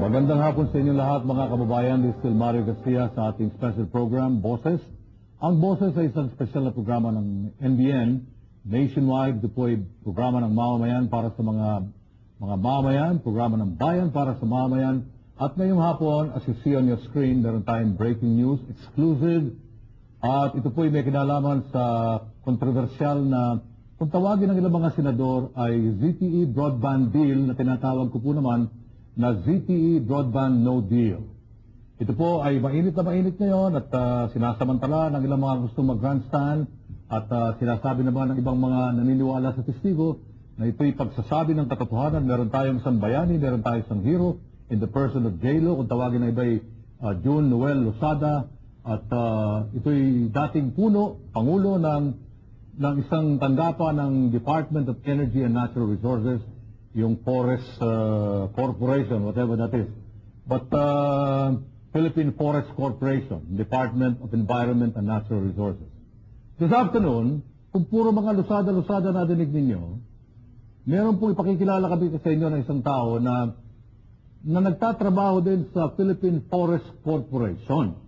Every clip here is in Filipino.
Magandang hapon sa inyo lahat mga kababayan. This is still Mario Garcia sa ating special program, Boses. Ang Boses ay isang special na programa ng NBN. Nationwide, ito po ay programa ng mamamayan para sa mga mamamayan, programa ng bayan para sa mamamayan. At ngayong hapon, as you see on your screen, meron tayong breaking news, exclusive. At ito po ay may kinalaman sa kontrobersyal na kung tawagin ng ilang mga senador ay ZTE Broadband Deal na tinatawag ko po naman na ZTE Broadband No Deal. Ito po ay mainit na mainit ngayon at sinasamantala ng ilang mga gusto mag-grandstand at sinasabi naman ng ibang mga naniniwala sa testigo na ito'y pagsasabi ng katotohanan. Meron tayong isang bayani, meron tayong isang hero in the person of J.Lo, kung tawagin na iba'y June Noel Lozada, at ito'y dating pangulo ng isang tanggapan ng Department of Energy and Natural Resources, yung Forest Corporation, whatever that is. But Philippine Forest Corporation, Department of Environment and Natural Resources. This afternoon, kung puro mga lusada-lusada na dinig ninyo, meron pong ipakikilala kami sa inyo ng isang tao na nagtatrabaho din sa Philippine Forest Corporation.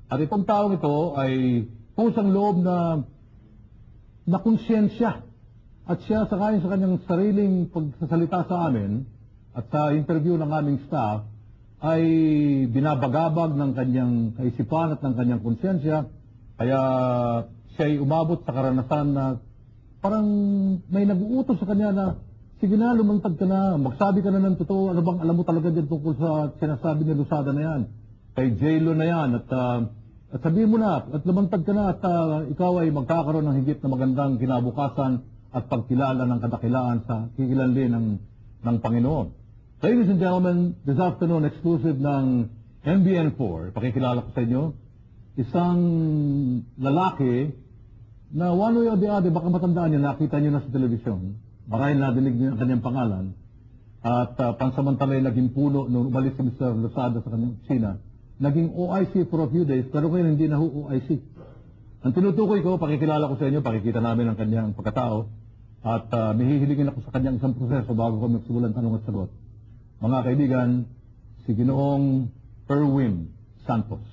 At itong taong ito ay pusang loob na konsyensya. At siya sa kanyang sariling pagsasalita sa amin at sa interview ng aming staff ay binabagabag ng kanyang kaisipan at ng kanyang konsyensya. Kaya siya ay umabot sa karanasan na parang may nag-uutos sa kanya na, sige na, lumantad ka na, magsabi ka na ng totoo, ano bang alam mo talaga dyan tungkol sa sinasabi ni Lozada na yan, kay J.Lo na yan, at sabihin mo na, at lumantad ka na, at ikaw ay magkakaroon ng higit na magandang kinabukasan at pagkilala ng kadakilaan sa kikilanli ng Panginoon. Ladies and gentlemen, this afternoon, exclusive ng NBN4, pakikilala ko sa inyo, isang lalaki na one way or the other, baka matandaan niyo, nakita niyo na sa telebisyon, marahil nadinig niyo ang kanyang pangalan, at pansamantala ay naging puno nung umalis si Mr. Lozada sa kanyang opisina, naging OIC for a few days, pero ngayon hindi na OIC. Ang tinutukoy ko, pakikilala ko sa inyo, pakikita namin ang kanyang pagkatao, at mihihiligin ako sa kanyang isang proseso bago kami magsimulan tanong at sagot. Mga kaibigan, si Ginoong Erwin Santos.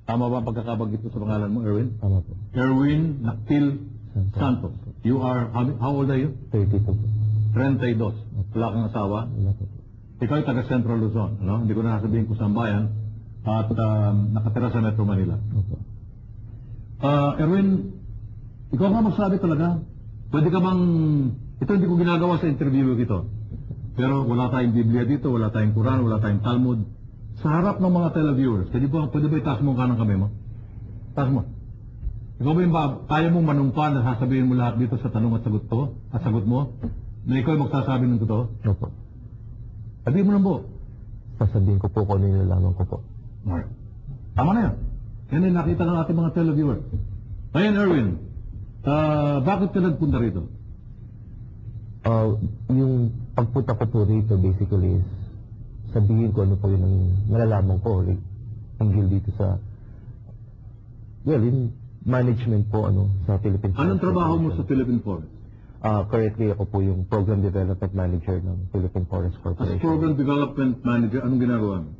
Tama ba pagkakabanggit mo sa pangalan mo, Erwin? Tama po. Erwin Naktil Santos. You are, how old are you? 32 po. 32. Wala kang asawa? Wala po. Ikaw ay taga Central Luzon, ano? Hindi ko na sasabihin kung saan bayan. At nakatira sa Metro Manila. Opo. Erwin, ikaw nga magsabi talaga. Pwede ka bang, ito hindi ko ginagawa sa interview ito. Pero wala tayong Biblia dito, wala tayong Quran, wala tayong Talmud. Sa harap ng mga televiewers, pwede ba itaas mo ang kanang kamay mo? Taas mo. Ikaw ba yung kaya mong manumpa na sasabihin mo lahat dito sa tanong at sagot mo? Na ikaw ay magsasabi ng totoo? Opo. Sabihin mo lang po. Sasabihin ko po kung ano yung nalaman ko po. Alright. Tama na yan. Yan ay nakita ng ating mga televiewers. Ngayon, Erwin, bakit ka nagpunta rito? Yung pagpunta ko po rito basically is sabihin ko ano po yung nalalaman ko hinggil dito sa yung management po sa Philippine Forest. Anong trabaho mo sa Philippine Forest? Currently ako po yung Program Development Manager ng Philippine Forest Corporation. As Program Development Manager, anong ginagawa mo?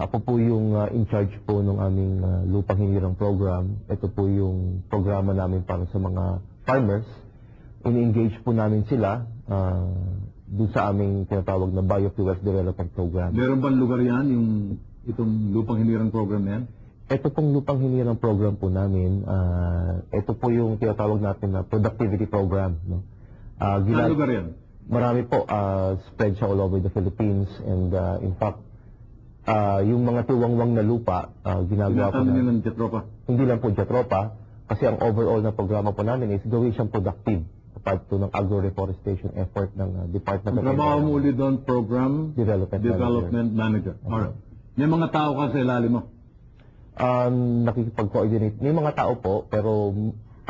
Ako po yung in charge po ng aming lupang hinirang program. Ito po yung programa namin para sa mga farmers. In-engage po namin sila doon sa aming tinatawag na Biofuels Development Program. Meron bang lugar yan, itong lupang hinirang program na yan? Ito pong lupang hinirang program po namin, ito po yung tinatawag natin na productivity program. No? Saan lugar yan? Marami po, spread siya all over the Philippines, and in fact, yung mga tiwangwang na lupa, ginagawa po namin. Ng Jetropa? Hindi lang po Jetropa, kasi ang overall na programa po namin is gawin siyang productive, part po ng agro-reforestation effort ng Department of Environment. Trabaho mo ulit doon, Program Development Manager. Alright. May mga tao ka sa ilalim mo? Nakikipag-coordinate. May mga tao po, pero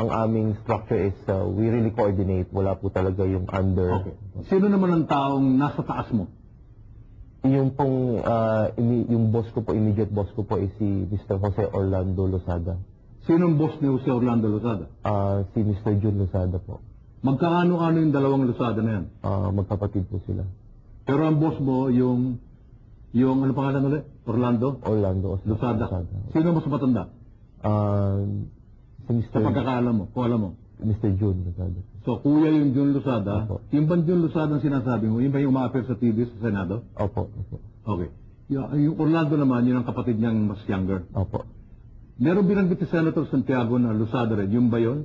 ang aming structure is we really coordinate. Wala po talaga yung under. Okay. Sino naman ang taong nasa taas mo? Yung pong, yung boss ko po, immediate boss ko po is si Mr. Jose Orlando Lozada. Sinong boss ni Jose Orlando Lozada? Si Mr. June Lozada po. Magkaano-ano yung dalawang Lozada na yan? Magkapatid po sila. Pero ang boss mo, yung Yung ano pangalan ulit? Orlando? Orlando Lusada. Sino mas matanda? Si Sa pagkakaalam mo, kung alam mo. Mr. June Lusada. So, kuya yung June Lusada. Opo. Yung bang June Lusada ang sinasabi mo, yung ba yung uma-appear sa TV sa Senado? Opo. Okay. Yung Orlando naman, yun ang kapatid niyang mas younger. Opo. Meron binanggit si Senator Santiago na Lusada rin. Yung ba yun?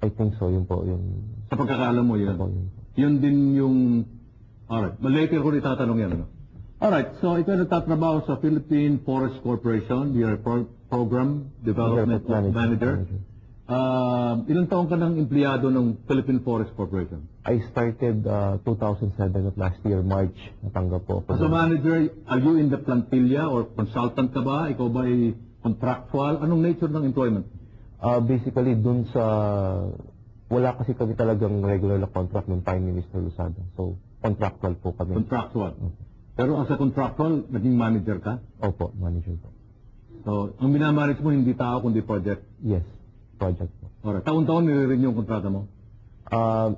I think so, yun po, yung... Sa pagkakaalam mo yun. Opo, yun. Yun din yung... Alright. Later ko itatanong yan. Ano? Alright. So, ito nagtatrabaho sa Philippine Forest Corporation. You're a Program Development Manager. Ilang taon ka ng empleyado ng Philippine Forest Corporation? I started 2007 of last year, March. Natanggap po ako. As a manager, are you in the plantilla or consultant ka ba? Ikaw ba ay contractual? Anong nature ng employment? Basically, dun sa... Wala kasi kami talagang regular na contract ng Prime Minister Lusada. So, contractual po kami. Contractual. Pero as a contractual, naging manager ka? Opo, manager po. So, ang minamanage mo hindi tao kundi project? Yes, project po. Alright. Taon-taon nire-renew yung kontrata mo?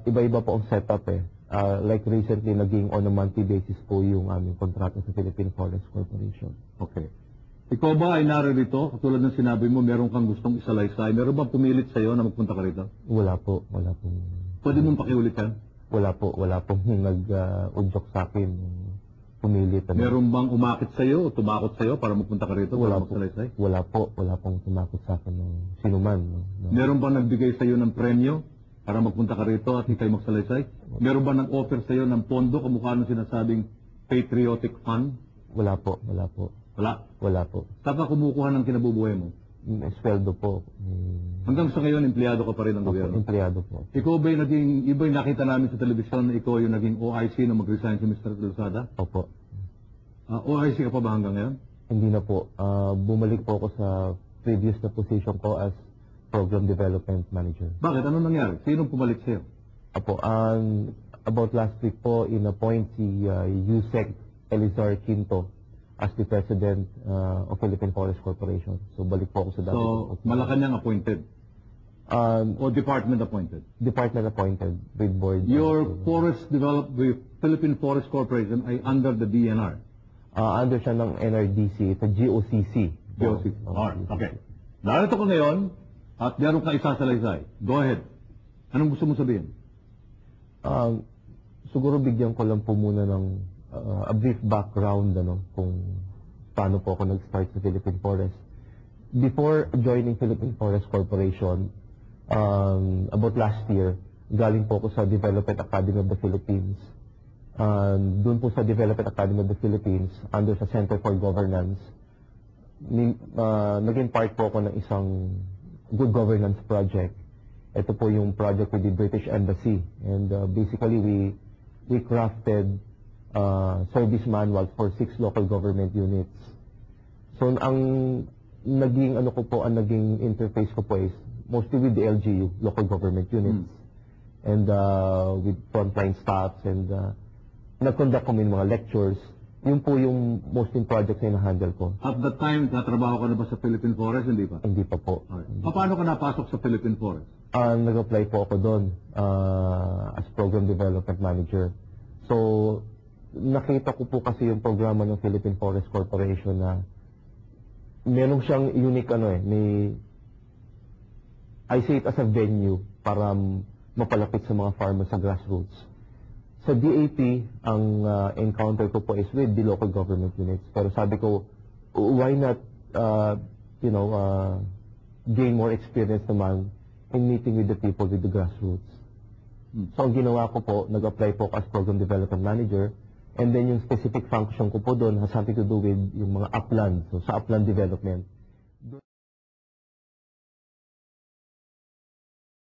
Iba-iba po ang setup eh. Like recently, naging on a monthly basis po yung aming kontrata sa Philippine Forest Corporation. Okay. Ikaw ba ay naririto? Katulad ng sinabi mo, meron kang gustong isalaysay. Meron ba pumilit sa'yo na magpunta ka rito? Wala po. Pwede mong pakiulit yan? Wala pong nag-udyok sa akin. Pumilit. Meron bang umakit sa'yo o tumakot sa'yo para magpunta ka rito? Wala para po. magsalaysay? Wala pong tumakot sa akin ng sinuman. No? Meron bang nagbigay sa'yo ng premyo para magpunta ka rito at ikay magsalaysay? Meron ba nag-offer sa'yo ng pondo kamukha ng sinasabing patriotic fund? Wala po. Wala po. Saan ka kumukuha ng kinabubuhay mo? Sweldo po. Hanggang sa ngayon, empleyado ka pa rin ng gobyerno? Empleyado po. Ikaw ba'y iba'y nakita namin sa telebisyon na ikaw yung naging OIC na mag-resign si Mr. Lusada? Opo. OIC ka pa ba hanggang ngayon? Hindi na po. Bumalik po ako sa previous na position ko as Program Development Manager. Bakit? Anong nangyari? Sinong pumalit sa'yo? Opo. About last week po, in-appoint si Yusek Elizar Quinto as the President of Philippine Forest Corporation. So, balik po ako sa dati. So, Malacanang appointed? O department appointed? Department appointed with board. Your the Philippine Forest Corporation ay under the DNR? Under siya ng NRDC, ito GOCC. GOCC. Alright, okay. Narito ko ngayon at meron ka isasalaysay. Go ahead. Anong gusto mo sabihin? Siguro bigyan ko lang po muna ng a brief background kung paano po ako nag-start sa Philippine Forest. Before joining Philippine Forest Corporation, about last year, galing po ako sa Development Academy of the Philippines. Doon po sa Development Academy of the Philippines, under sa Center for Governance, naging part po ako ng isang good governance project. Ito po yung project with the British Embassy. And basically, we crafted service manuals for 6 local government units. So, ang naging interface ko po is mostly with the LGU, local government units. And with frontline staffs and nag-conduct kami ng mga lectures. Yun po yung most in projects na handle ko. At that time, natrabaho ka na ba sa Philippine Forest? Hindi pa? Hindi pa po. Paano ka napasok sa Philippine Forest? Nag-apply po ako doon as Program Development Manager. So, nakita ko po kasi yung programa ng Philippine Forest Corporation na meron siyang unique I see it as a venue para mapalapit sa mga farmers sa grassroots. Sa DAP, ang encounter ko po is with the local government units. Pero sabi ko, why not, gain more experience naman in meeting with the people with the grassroots. So, ang ginawa ko po, nag-apply po as Program Development Manager. And then yung specific function ko po doon has something to do with yung mga upland. So, sa upland development.